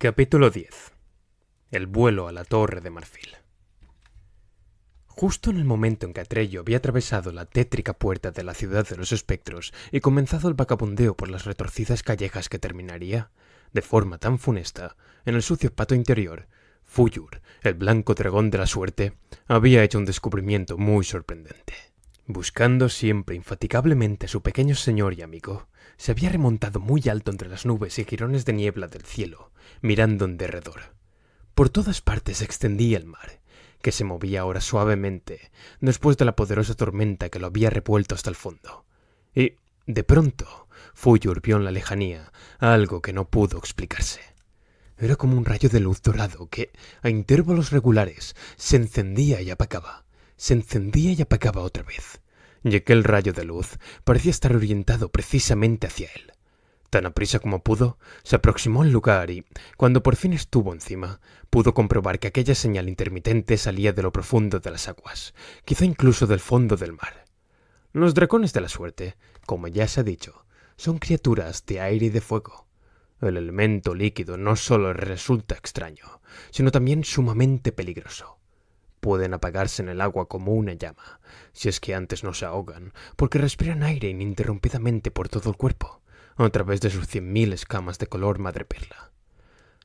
Capítulo 10. El vuelo a la Torre de Marfil. Justo en el momento en que Atreyu había atravesado la tétrica puerta de la ciudad de los espectros y comenzado el vagabundeo por las retorcidas callejas que terminaría, de forma tan funesta, en el sucio patio interior, Fuyur, el blanco dragón de la suerte, había hecho un descubrimiento muy sorprendente. Buscando siempre infatigablemente a su pequeño señor y amigo, se había remontado muy alto entre las nubes y jirones de niebla del cielo, mirando en derredor. Por todas partes se extendía el mar, que se movía ahora suavemente, después de la poderosa tormenta que lo había revuelto hasta el fondo. Y, de pronto, Fuyur vio en la lejanía algo que no pudo explicarse. Era como un rayo de luz dorado que, a intervalos regulares, se encendía y apagaba. Se encendía y apagaba otra vez, y aquel rayo de luz parecía estar orientado precisamente hacia él. Tan aprisa como pudo, se aproximó al lugar y, cuando por fin estuvo encima, pudo comprobar que aquella señal intermitente salía de lo profundo de las aguas, quizá incluso del fondo del mar. Los dragones de la suerte, como ya se ha dicho, son criaturas de aire y de fuego. El elemento líquido no solo resulta extraño, sino también sumamente peligroso. Pueden apagarse en el agua como una llama, si es que antes no se ahogan, porque respiran aire ininterrumpidamente por todo el cuerpo, a través de sus 100.000 escamas de color madreperla.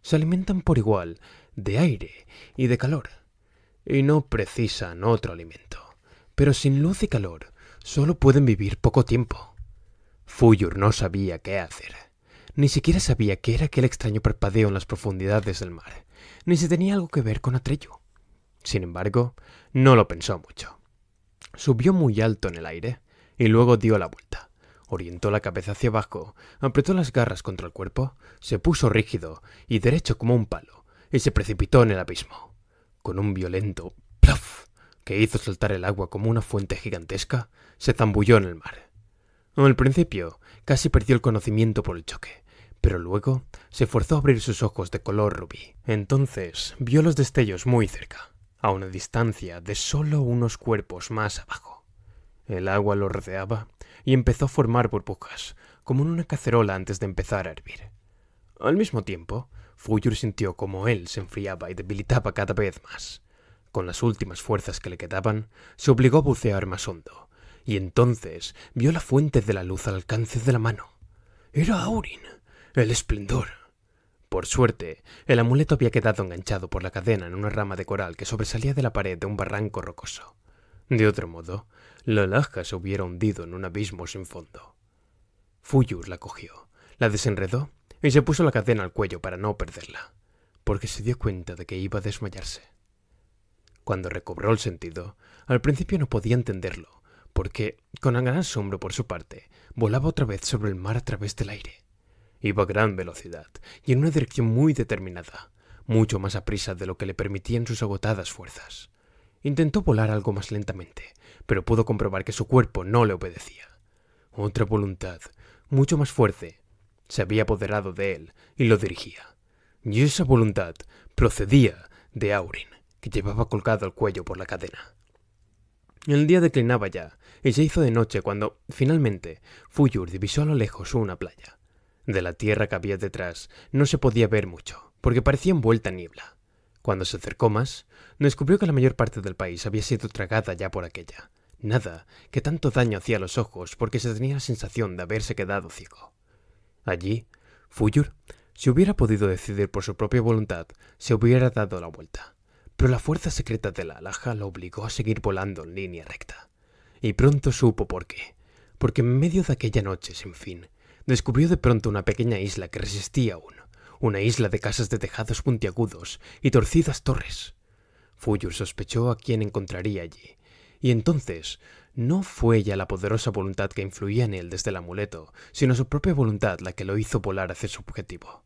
Se alimentan por igual de aire y de calor, y no precisan otro alimento, pero sin luz y calor solo pueden vivir poco tiempo. Fuyur no sabía qué hacer, ni siquiera sabía qué era aquel extraño parpadeo en las profundidades del mar, ni si tenía algo que ver con Atreyu. Sin embargo, no lo pensó mucho. Subió muy alto en el aire y luego dio la vuelta. Orientó la cabeza hacia abajo, apretó las garras contra el cuerpo, se puso rígido y derecho como un palo y se precipitó en el abismo. Con un violento ¡plaf! Que hizo saltar el agua como una fuente gigantesca, se zambulló en el mar. Al principio casi perdió el conocimiento por el choque, pero luego se forzó a abrir sus ojos de color rubí. Entonces vio los destellos muy cerca, a una distancia de solo unos cuerpos más abajo. El agua lo rodeaba y empezó a formar burbujas, como en una cacerola antes de empezar a hervir. Al mismo tiempo, Fuyur sintió como él se enfriaba y debilitaba cada vez más. Con las últimas fuerzas que le quedaban, se obligó a bucear más hondo, y entonces vio la fuente de la luz al alcance de la mano. Era Aurin, el esplendor. Por suerte, el amuleto había quedado enganchado por la cadena en una rama de coral que sobresalía de la pared de un barranco rocoso. De otro modo, la alhaja se hubiera hundido en un abismo sin fondo. Fuyur la cogió, la desenredó y se puso la cadena al cuello para no perderla, porque se dio cuenta de que iba a desmayarse. Cuando recobró el sentido, al principio no podía entenderlo, porque, con gran asombro por su parte, volaba otra vez sobre el mar a través del aire. Iba a gran velocidad y en una dirección muy determinada, mucho más aprisa de lo que le permitían sus agotadas fuerzas. Intentó volar algo más lentamente, pero pudo comprobar que su cuerpo no le obedecía. Otra voluntad, mucho más fuerte, se había apoderado de él y lo dirigía. Y esa voluntad procedía de Aurin, que llevaba colgado al cuello por la cadena. El día declinaba ya y se hizo de noche cuando, finalmente, Fuyur divisó a lo lejos una playa. De la tierra que había detrás no se podía ver mucho, porque parecía envuelta en niebla. Cuando se acercó más, descubrió que la mayor parte del país había sido tragada ya por aquella. Nada que tanto daño hacía a los ojos porque se tenía la sensación de haberse quedado ciego. Allí, Fuyur, si hubiera podido decidir por su propia voluntad, se hubiera dado la vuelta. Pero la fuerza secreta de la alhaja lo obligó a seguir volando en línea recta. Y pronto supo por qué. Porque en medio de aquella noche sin fin, descubrió de pronto una pequeña isla que resistía aún, una isla de casas de tejados puntiagudos y torcidas torres. Fuyur sospechó a quién encontraría allí, y entonces no fue ya la poderosa voluntad que influía en él desde el amuleto, sino su propia voluntad la que lo hizo volar hacia su objetivo.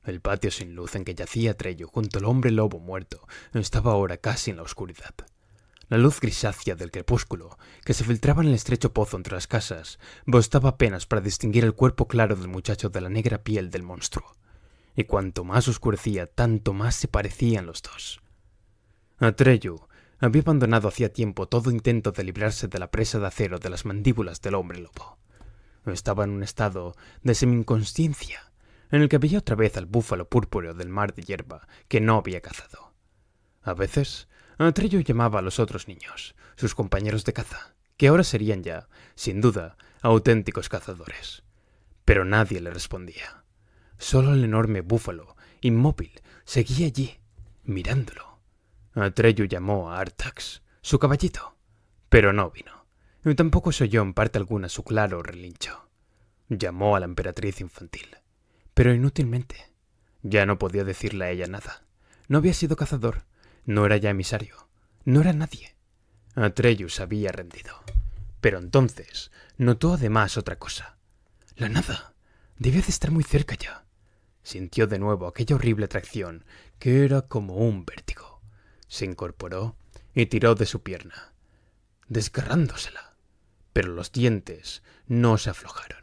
El patio sin luz en que yacía Atreyu junto al hombre lobo muerto estaba ahora casi en la oscuridad. La luz grisácea del crepúsculo, que se filtraba en el estrecho pozo entre las casas, bastaba apenas para distinguir el cuerpo claro del muchacho de la negra piel del monstruo. Y cuanto más oscurecía, tanto más se parecían los dos. Atreyu había abandonado hacía tiempo todo intento de librarse de la presa de acero de las mandíbulas del hombre lobo. Estaba en un estado de semi-inconsciencia, en el que veía otra vez al búfalo púrpureo del mar de hierba que no había cazado. A veces, Atreyu llamaba a los otros niños, sus compañeros de caza, que ahora serían ya, sin duda, auténticos cazadores. Pero nadie le respondía. Solo el enorme búfalo, inmóvil, seguía allí, mirándolo. Atreyu llamó a Artax, su caballito, pero no vino, y tampoco se oyó en parte alguna su claro relincho. Llamó a la emperatriz infantil, pero inútilmente. Ya no podía decirle a ella nada. No había sido cazador, no era ya emisario, no era nadie. Atreyu se había rendido. Pero entonces notó además otra cosa. La nada debía de estar muy cerca ya. Sintió de nuevo aquella horrible atracción que era como un vértigo. Se incorporó y tiró de su pierna, desgarrándosela, pero los dientes no se aflojaron.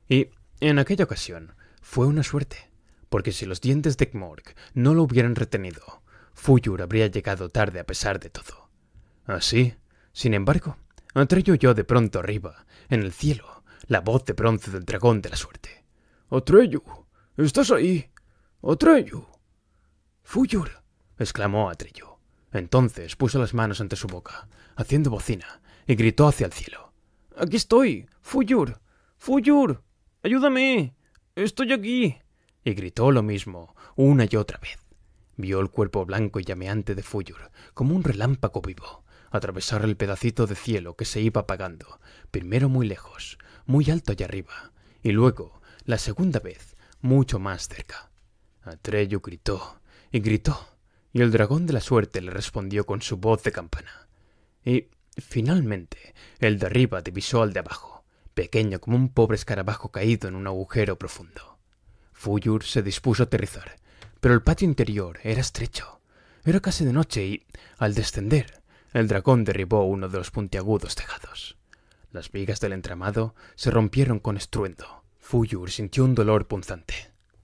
Y en aquella ocasión fue una suerte, porque si los dientes de Gmork no lo hubieran retenido, Fuyur habría llegado tarde a pesar de todo. Así, sin embargo, Atreyu oyó de pronto arriba, en el cielo, la voz de bronce del dragón de la suerte. «Atreyu, ¿estás ahí? Atreyu». «Fuyur», exclamó Atreyu. Entonces puso las manos ante su boca, haciendo bocina, y gritó hacia el cielo. «Aquí estoy, Fuyur, Fuyur, ayúdame, estoy aquí». Y gritó lo mismo una y otra vez. Vio el cuerpo blanco y llameante de Fuyur, como un relámpago vivo, atravesar el pedacito de cielo que se iba apagando, primero muy lejos, muy alto allá arriba, y luego, la segunda vez, mucho más cerca. Atreyu gritó, y el dragón de la suerte le respondió con su voz de campana. Y, finalmente, el de arriba divisó al de abajo, pequeño como un pobre escarabajo caído en un agujero profundo. Fuyur se dispuso a aterrizar, pero el patio interior era estrecho. Era casi de noche y, al descender, el dragón derribó uno de los puntiagudos tejados. Las vigas del entramado se rompieron con estruendo. Fuyur sintió un dolor punzante.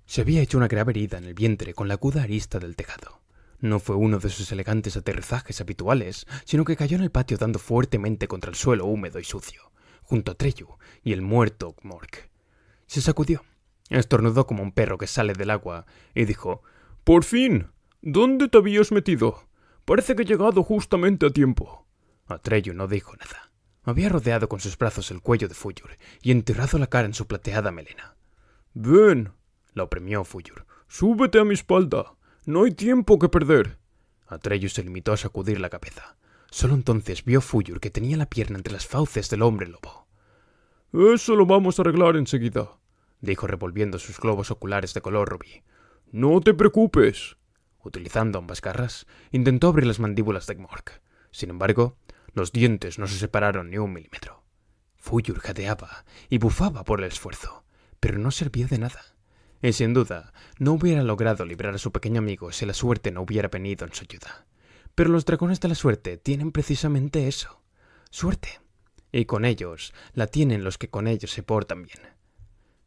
Se había hecho una grave herida en el vientre con la aguda arista del tejado. No fue uno de sus elegantes aterrizajes habituales, sino que cayó en el patio dando fuertemente contra el suelo húmedo y sucio, junto a Atreyu y el muerto Gmork. Se sacudió, estornudó como un perro que sale del agua y dijo: «¡Por fin! ¿Dónde te habías metido? Parece que he llegado justamente a tiempo». Atreyu no dijo nada. Había rodeado con sus brazos el cuello de Fuyur y enterrado la cara en su plateada melena. «Ven», la oprimió Fuyur. «Súbete a mi espalda. No hay tiempo que perder». Atreyu se limitó a sacudir la cabeza. Solo entonces vio Fuyur que tenía la pierna entre las fauces del hombre lobo. «Eso lo vamos a arreglar enseguida», dijo revolviendo sus globos oculares de color rubí. «No te preocupes». Utilizando ambas garras, intentó abrir las mandíbulas de Gmork. Sin embargo, los dientes no se separaron ni un milímetro. Fuyur jadeaba y bufaba por el esfuerzo, pero no servía de nada. Y sin duda, no hubiera logrado librar a su pequeño amigo si la suerte no hubiera venido en su ayuda. Pero los dragones de la suerte tienen precisamente eso, suerte. Y con ellos la tienen los que con ellos se portan bien.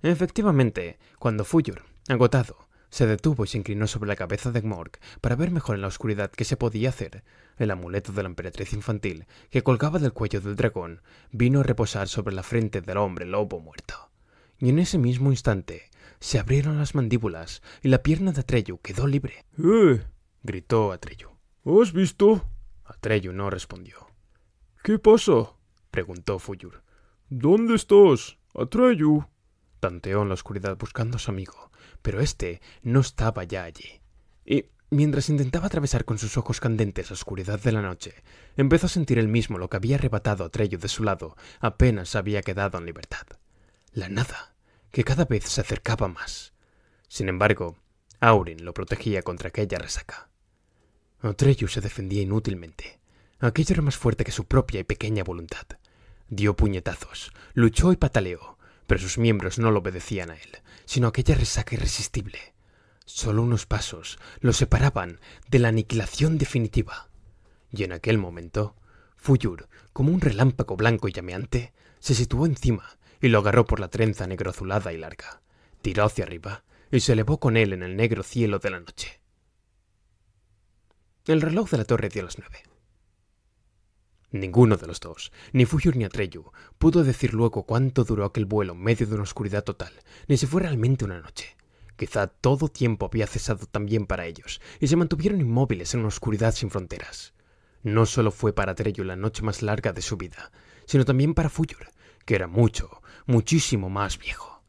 Efectivamente, cuando Fuyur, agotado, se detuvo y se inclinó sobre la cabeza de Gmork para ver mejor en la oscuridad qué se podía hacer, el amuleto de la emperatriz infantil, que colgaba del cuello del dragón, vino a reposar sobre la frente del hombre lobo muerto. Y en ese mismo instante se abrieron las mandíbulas y la pierna de Atreyu quedó libre. Gritó Atreyu. ¿Has visto? Atreyu no respondió. ¿Qué pasa? Preguntó Fuyur. ¿Dónde estás, Atreyu? Tanteó en la oscuridad buscando a su amigo, pero éste no estaba ya allí. Y, mientras intentaba atravesar con sus ojos candentes la oscuridad de la noche, empezó a sentir él mismo lo que había arrebatado a Atreyu de su lado apenas había quedado en libertad. La nada, que cada vez se acercaba más. Sin embargo, Aurin lo protegía contra aquella resaca. Atreyu se defendía inútilmente. Aquello era más fuerte que su propia y pequeña voluntad. Dio puñetazos, luchó y pataleó, pero sus miembros no lo obedecían a él, sino a aquella resaca irresistible. Solo unos pasos lo separaban de la aniquilación definitiva. Y en aquel momento, Fuyur, como un relámpago blanco y llameante, se situó encima y lo agarró por la trenza negro azulada y larga. Tiró hacia arriba y se elevó con él en el negro cielo de la noche. El reloj de la torre dio las 9. Ninguno de los dos, ni Fuyur ni Atreyu, pudo decir luego cuánto duró aquel vuelo en medio de una oscuridad total, ni si fue realmente una noche. Quizá todo tiempo había cesado también para ellos, y se mantuvieron inmóviles en una oscuridad sin fronteras. No solo fue para Atreyu la noche más larga de su vida, sino también para Fuyur, que era muchísimo más viejo.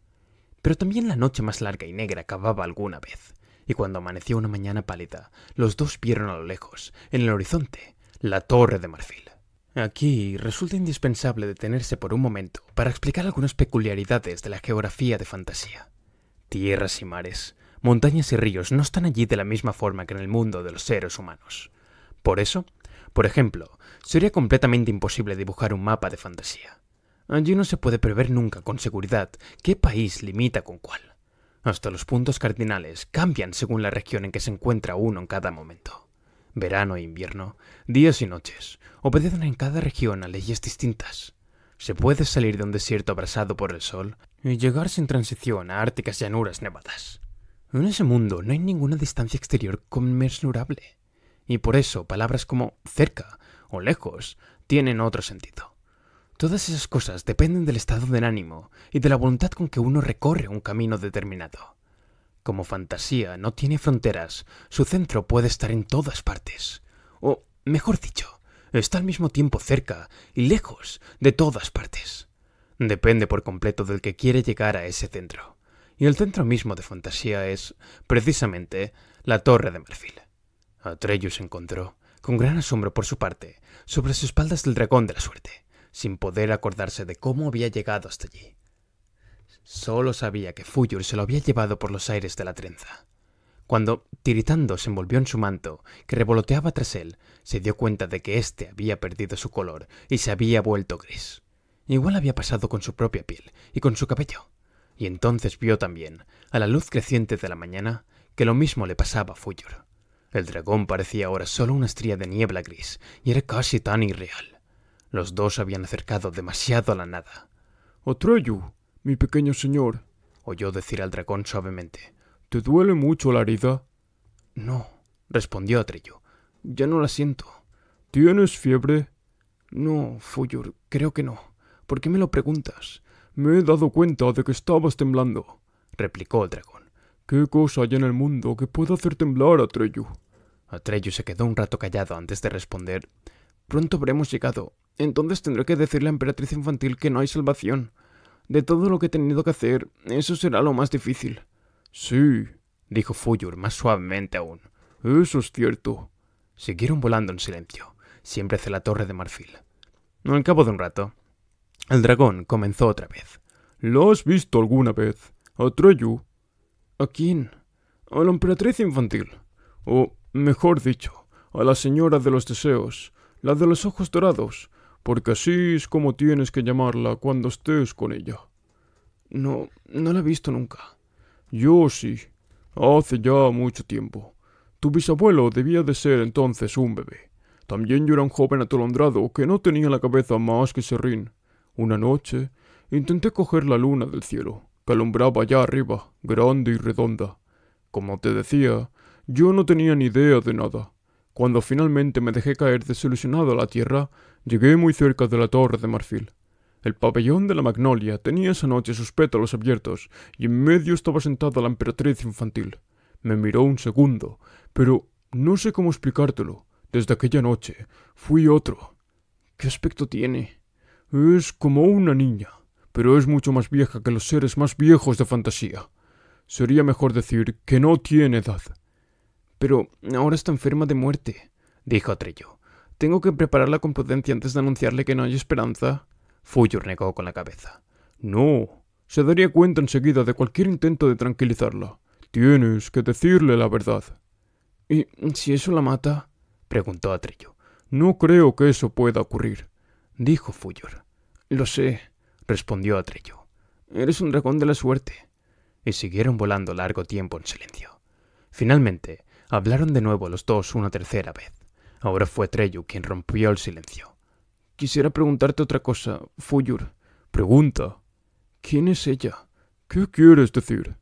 Pero también la noche más larga y negra acababa alguna vez, y cuando amaneció una mañana pálida, los dos vieron a lo lejos, en el horizonte, la Torre de Marfil. Aquí resulta indispensable detenerse por un momento para explicar algunas peculiaridades de la geografía de fantasía. Tierras y mares, montañas y ríos no están allí de la misma forma que en el mundo de los seres humanos. Por eso, por ejemplo, sería completamente imposible dibujar un mapa de fantasía. Allí no se puede prever nunca con seguridad qué país limita con cuál. Hasta los puntos cardinales cambian según la región en que se encuentra uno en cada momento. Verano e invierno, días y noches, obedecen en cada región a leyes distintas. Se puede salir de un desierto abrasado por el sol y llegar sin transición a árticas llanuras nevadas. En ese mundo no hay ninguna distancia exterior conmensurable, y por eso palabras como cerca o lejos tienen otro sentido. Todas esas cosas dependen del estado del ánimo y de la voluntad con que uno recorre un camino determinado. Como fantasía no tiene fronteras, su centro puede estar en todas partes. O, mejor dicho, está al mismo tiempo cerca y lejos de todas partes. Depende por completo del que quiere llegar a ese centro. Y el centro mismo de fantasía es, precisamente, la Torre de Marfil. Atreyu se encontró, con gran asombro por su parte, sobre las espaldas del dragón de la suerte, sin poder acordarse de cómo había llegado hasta allí. Solo sabía que Fuyur se lo había llevado por los aires de la trenza. Cuando, tiritando, se envolvió en su manto, que revoloteaba tras él, se dio cuenta de que éste había perdido su color y se había vuelto gris. Igual había pasado con su propia piel y con su cabello. Y entonces vio también, a la luz creciente de la mañana, que lo mismo le pasaba a Fuyur. El dragón parecía ahora solo una estría de niebla gris y era casi tan irreal. Los dos habían acercado demasiado a la nada. «Atreyu, mi pequeño señor», oyó decir al dragón suavemente. «¿te duele mucho la herida?» «No», respondió Atreyu. «Ya no la siento». «¿Tienes fiebre?» «No, Fuyur, creo que no. ¿Por qué me lo preguntas?» «Me he dado cuenta de que estabas temblando», replicó el dragón. «¿Qué cosa hay en el mundo que pueda hacer temblar, Atreyu?» Atreyu se quedó un rato callado antes de responder. «Pronto habremos llegado. Entonces tendré que decirle a la emperatriz infantil que no hay salvación. De todo lo que he tenido que hacer, eso será lo más difícil». «Sí», dijo Fuyur más suavemente aún. «Eso es cierto». Siguieron volando en silencio, siempre hacia la Torre de Marfil. Al cabo de un rato, el dragón comenzó otra vez. «¿La has visto alguna vez, Atreyu?» «¿A quién?» «A la emperatriz infantil. O, mejor dicho, a la señora de los deseos, la de los ojos dorados, porque así es como tienes que llamarla cuando estés con ella». «No la he visto nunca». «Yo sí, hace ya mucho tiempo. Tu bisabuelo debía de ser entonces un bebé. También yo era un joven atolondrado que no tenía en la cabeza más que serrín. Una noche intenté coger la luna del cielo, que alumbraba allá arriba, grande y redonda. Como te decía, yo no tenía ni idea de nada. Cuando finalmente me dejé caer desilusionado a la tierra, llegué muy cerca de la Torre de Marfil. El pabellón de la magnolia tenía esa noche sus pétalos abiertos y en medio estaba sentada la emperatriz infantil. Me miró un segundo, pero no sé cómo explicártelo. Desde aquella noche fui otro. ¿Qué aspecto tiene? Es como una niña, pero es mucho más vieja que los seres más viejos de fantasía. Sería mejor decir que no tiene edad». «Pero ahora está enferma de muerte», dijo Atreyu. «¿Tengo que prepararla con prudencia antes de anunciarle que no hay esperanza?» Fuyur negó con la cabeza. «No, se daría cuenta enseguida de cualquier intento de tranquilizarla. Tienes que decirle la verdad». «¿Y si eso la mata?», preguntó Atreyu. «No creo que eso pueda ocurrir», dijo Fuyur. «Lo sé», respondió Atreyu. «Eres un dragón de la suerte». Y siguieron volando largo tiempo en silencio. Finalmente, hablaron de nuevo los dos una tercera vez. Ahora fue Atreyu quien rompió el silencio. «Quisiera preguntarte otra cosa, Fuyur». «Pregunta». «¿Quién es ella?» «¿Qué quieres decir?»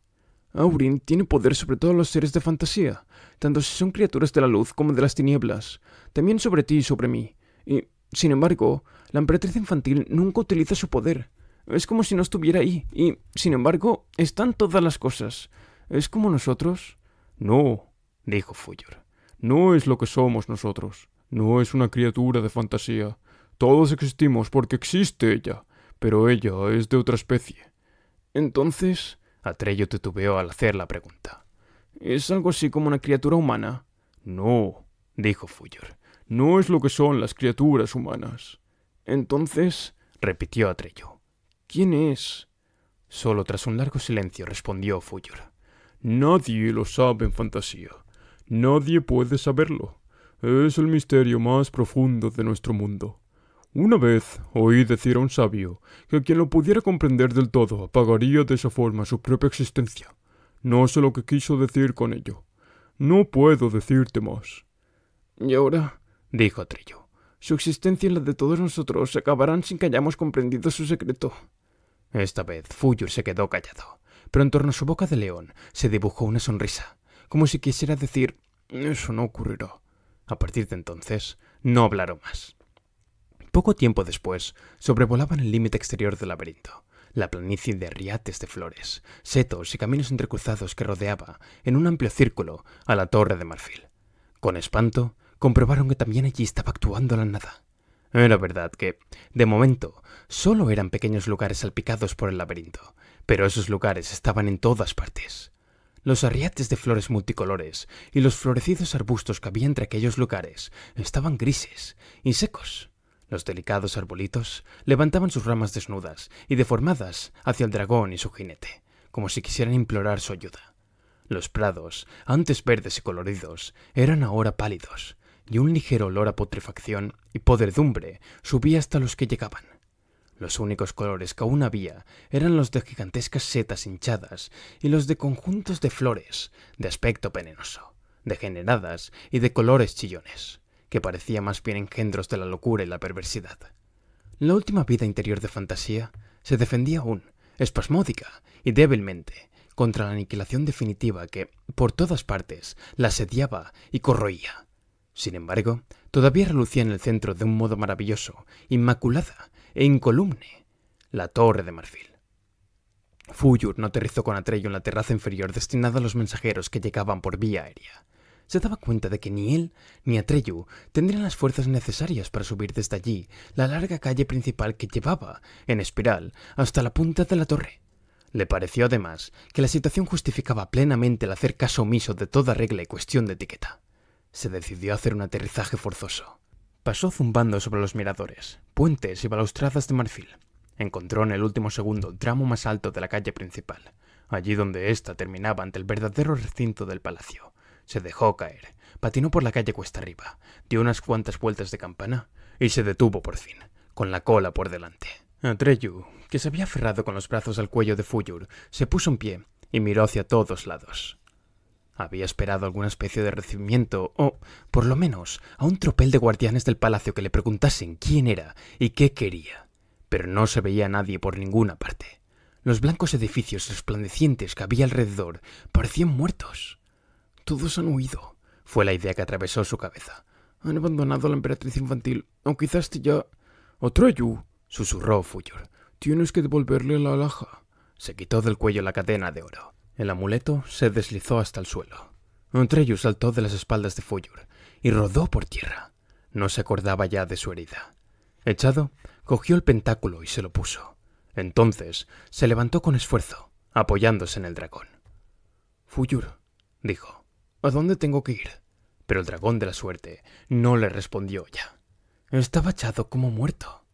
«Aurin tiene poder sobre todos los seres de fantasía, tanto si son criaturas de la luz como de las tinieblas, también sobre ti y sobre mí. Y, sin embargo, la emperatriz infantil nunca utiliza su poder. Es como si no estuviera ahí, y, sin embargo, están todas las cosas. ¿Es como nosotros? No, dijo Fulgur. No es lo que somos nosotros. No es una criatura de fantasía. Todos existimos porque existe ella, pero ella es de otra especie. Entonces, Atreyu titubeó al hacer la pregunta. ¿Es algo así como una criatura humana? No, dijo Fulgur. No es lo que son las criaturas humanas. Entonces, repitió Atreyu. ¿Quién es? Solo tras un largo silencio respondió Fulgur. Nadie lo sabe en fantasía. Nadie puede saberlo. Es el misterio más profundo de nuestro mundo. Una vez oí decir a un sabio que quien lo pudiera comprender del todo apagaría de esa forma su propia existencia. No sé lo que quiso decir con ello. No puedo decirte más. Y ahora, dijo Atreyu, su existencia y la de todos nosotros acabarán sin que hayamos comprendido su secreto. Esta vez Fulgur se quedó callado, pero en torno a su boca de león se dibujó una sonrisa, como si quisiera decir, eso no ocurrirá. A partir de entonces, no hablaron más. Poco tiempo después, sobrevolaban el límite exterior del laberinto, la planicie de riates de flores, setos y caminos entrecruzados que rodeaba, en un amplio círculo, a la Torre de Marfil. Con espanto, comprobaron que también allí estaba actuando la nada. Era verdad que, de momento, solo eran pequeños lugares salpicados por el laberinto, pero esos lugares estaban en todas partes. Los arriates de flores multicolores y los florecidos arbustos que había entre aquellos lugares estaban grises y secos. Los delicados arbolitos levantaban sus ramas desnudas y deformadas hacia el dragón y su jinete, como si quisieran implorar su ayuda. Los prados, antes verdes y coloridos, eran ahora pálidos, y un ligero olor a putrefacción y podredumbre subía hasta los que llegaban. Los únicos colores que aún había eran los de gigantescas setas hinchadas y los de conjuntos de flores, de aspecto venenoso, degeneradas y de colores chillones, que parecía más bien engendros de la locura y la perversidad. La última vida interior de fantasía se defendía aún, espasmódica y débilmente, contra la aniquilación definitiva que, por todas partes, la asediaba y corroía. Sin embargo, todavía relucía en el centro de un modo maravilloso, inmaculada e incolumne, la Torre de Marfil. Fulgur no aterrizó con Atreyu en la terraza inferior destinada a los mensajeros que llegaban por vía aérea. Se daba cuenta de que ni él ni Atreyu tendrían las fuerzas necesarias para subir desde allí la larga calle principal que llevaba, en espiral, hasta la punta de la torre. Le pareció además que la situación justificaba plenamente el hacer caso omiso de toda regla y cuestión de etiqueta. Se decidió a hacer un aterrizaje forzoso. Pasó zumbando sobre los miradores, puentes y balaustradas de marfil. Encontró en el último segundo el tramo más alto de la calle principal, allí donde ésta terminaba ante el verdadero recinto del palacio. Se dejó caer, patinó por la calle cuesta arriba, dio unas cuantas vueltas de campana y se detuvo por fin, con la cola por delante. Atreyu, que se había aferrado con los brazos al cuello de Fulgur, se puso en pie y miró hacia todos lados. Había esperado alguna especie de recibimiento, o, por lo menos, a un tropel de guardianes del palacio que le preguntasen quién era y qué quería. Pero no se veía a nadie por ninguna parte. Los blancos edificios resplandecientes que había alrededor parecían muertos. Todos han huido, fue la idea que atravesó su cabeza. Han abandonado a la emperatriz infantil, o quizás ya... «Atreyu», susurró Fulgur, «tienes que devolverle la alhaja». Se quitó del cuello la cadena de oro. El amuleto se deslizó hasta el suelo. Atreyu saltó de las espaldas de Fulgur y rodó por tierra. No se acordaba ya de su herida. Echado, cogió el pentáculo y se lo puso. Entonces se levantó con esfuerzo, apoyándose en el dragón. «Fulgur», dijo, «¿a dónde tengo que ir?» Pero el dragón de la suerte no le respondió ya. Estaba echado como muerto.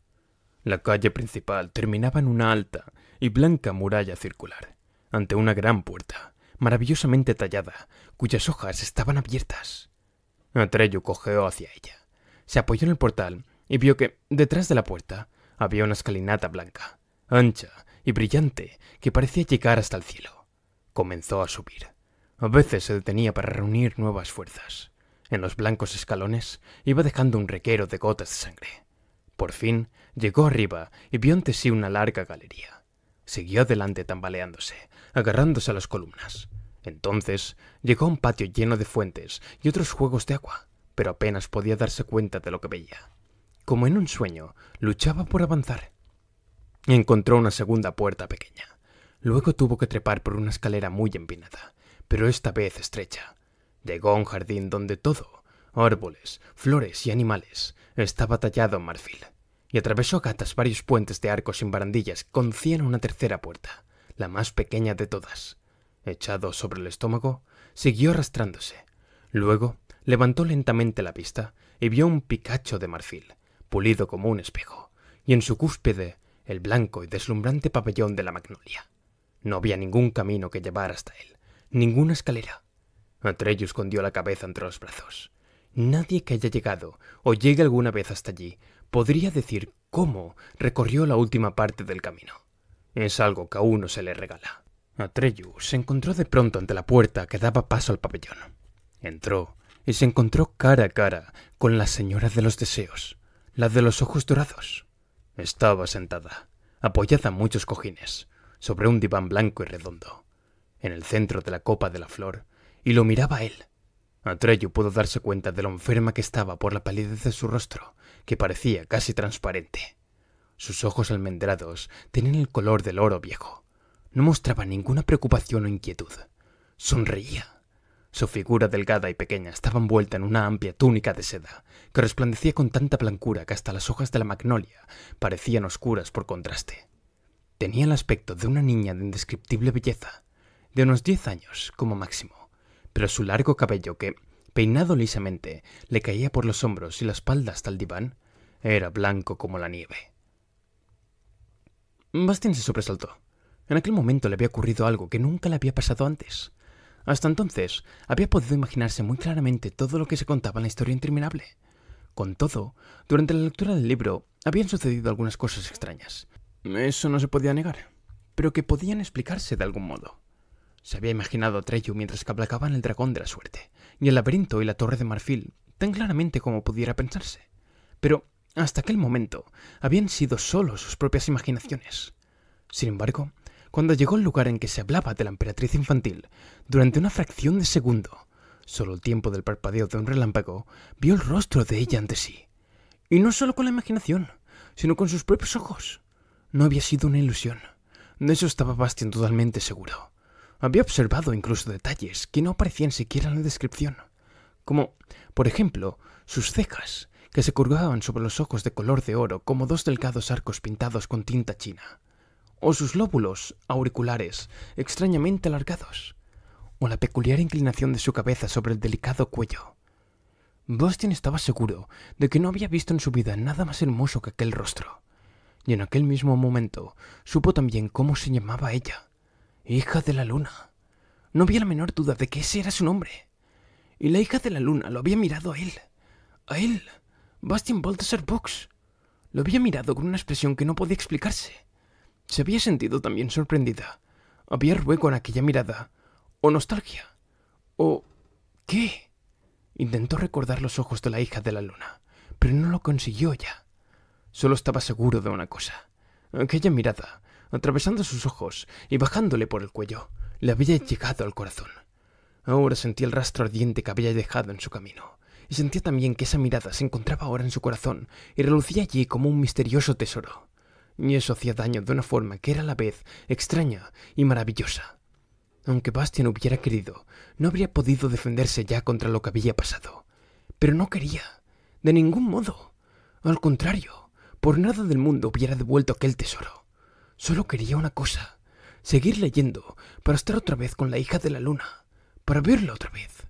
La calle principal terminaba en una alta y blanca muralla circular, ante una gran puerta, maravillosamente tallada, cuyas hojas estaban abiertas. Atreyu cojeó hacia ella. Se apoyó en el portal y vio que, detrás de la puerta, había una escalinata blanca, ancha y brillante, que parecía llegar hasta el cielo. Comenzó a subir. A veces se detenía para reunir nuevas fuerzas. En los blancos escalones iba dejando un reguero de gotas de sangre. Por fin llegó arriba y vio ante sí una larga galería. Siguió adelante tambaleándose, agarrándose a las columnas. Entonces llegó a un patio lleno de fuentes y otros juegos de agua, pero apenas podía darse cuenta de lo que veía. Como en un sueño, luchaba por avanzar. Encontró una segunda puerta pequeña. Luego tuvo que trepar por una escalera muy empinada, pero esta vez estrecha. Llegó a un jardín donde todo, árboles, flores y animales, estaba tallado en marfil, y atravesó a gatas varios puentes de arcos sin barandillas que conducían a una tercera puerta, la más pequeña de todas. Echado sobre el estómago, siguió arrastrándose. Luego levantó lentamente la vista y vio un picacho de marfil, pulido como un espejo, y en su cúspide el blanco y deslumbrante pabellón de la magnolia. No había ningún camino que llevara hasta él, ninguna escalera. Atreyu escondió la cabeza entre los brazos. Nadie que haya llegado o llegue alguna vez hasta allí podría decir cómo recorrió la última parte del camino. Es algo que a uno se le regala. Atreyu se encontró de pronto ante la puerta que daba paso al pabellón. Entró y se encontró cara a cara con la señora de los deseos, la de los ojos dorados. Estaba sentada, apoyada en muchos cojines, sobre un diván blanco y redondo, en el centro de la copa de la flor, y lo miraba a él. Atreyu pudo darse cuenta de lo enferma que estaba por la palidez de su rostro, que parecía casi transparente. Sus ojos almendrados tenían el color del oro viejo. No mostraba ninguna preocupación o inquietud. Sonreía. Su figura delgada y pequeña estaba envuelta en una amplia túnica de seda, que resplandecía con tanta blancura que hasta las hojas de la magnolia parecían oscuras por contraste. Tenía el aspecto de una niña de indescriptible belleza, de unos 10 años como máximo, pero su largo cabello que, peinado lisamente, le caía por los hombros y la espalda hasta el diván, era blanco como la nieve. Bastien se sobresaltó. En aquel momento le había ocurrido algo que nunca le había pasado antes. Hasta entonces había podido imaginarse muy claramente todo lo que se contaba en la historia interminable. Con todo, durante la lectura del libro habían sucedido algunas cosas extrañas. Eso no se podía negar, pero que podían explicarse de algún modo. Se había imaginado a Atreyu mientras cabalgaban el dragón de la suerte, y el laberinto y la torre de marfil, tan claramente como pudiera pensarse. Pero hasta aquel momento habían sido solo sus propias imaginaciones. Sin embargo, cuando llegó el lugar en que se hablaba de la emperatriz infantil, durante una fracción de segundo, solo el tiempo del parpadeo de un relámpago, vio el rostro de ella ante sí. Y no solo con la imaginación, sino con sus propios ojos. No había sido una ilusión. De eso estaba Bastien totalmente seguro. Había observado incluso detalles que no aparecían siquiera en la descripción, como, por ejemplo, sus cejas, que se curvaban sobre los ojos de color de oro como dos delgados arcos pintados con tinta china, o sus lóbulos auriculares extrañamente alargados, o la peculiar inclinación de su cabeza sobre el delicado cuello. Bastien estaba seguro de que no había visto en su vida nada más hermoso que aquel rostro, y en aquel mismo momento supo también cómo se llamaba ella, Hija de la Luna. No había la menor duda de que ese era su nombre, y la Hija de la Luna lo había mirado a él, Bastien Balthazar Bux. Lo había mirado con una expresión que no podía explicarse. Se había sentido también sorprendida. Había ruego en aquella mirada, o nostalgia, o... ¿qué? Intentó recordar los ojos de la Hija de la Luna, pero no lo consiguió ya. Solo estaba seguro de una cosa. Aquella mirada, atravesando sus ojos y bajándole por el cuello, le había llegado al corazón. Ahora sentía el rastro ardiente que había dejado en su camino, y sentía también que esa mirada se encontraba ahora en su corazón y relucía allí como un misterioso tesoro. Y eso hacía daño de una forma que era a la vez extraña y maravillosa. Aunque Bastien hubiera querido, no habría podido defenderse ya contra lo que había pasado. Pero no quería, de ningún modo. Al contrario, por nada del mundo hubiera devuelto aquel tesoro. Solo quería una cosa, seguir leyendo para estar otra vez con la Hija de la Luna, para verla otra vez.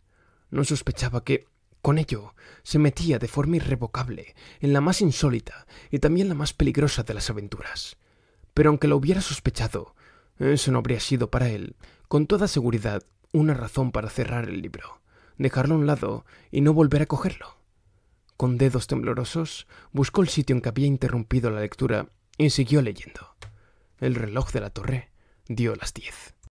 No sospechaba que, con ello, se metía de forma irrevocable en la más insólita y también la más peligrosa de las aventuras. Pero aunque lo hubiera sospechado, eso no habría sido para él, con toda seguridad, una razón para cerrar el libro, dejarlo a un lado y no volver a cogerlo. Con dedos temblorosos, buscó el sitio en que había interrumpido la lectura y siguió leyendo. El reloj de la torre dio las 10.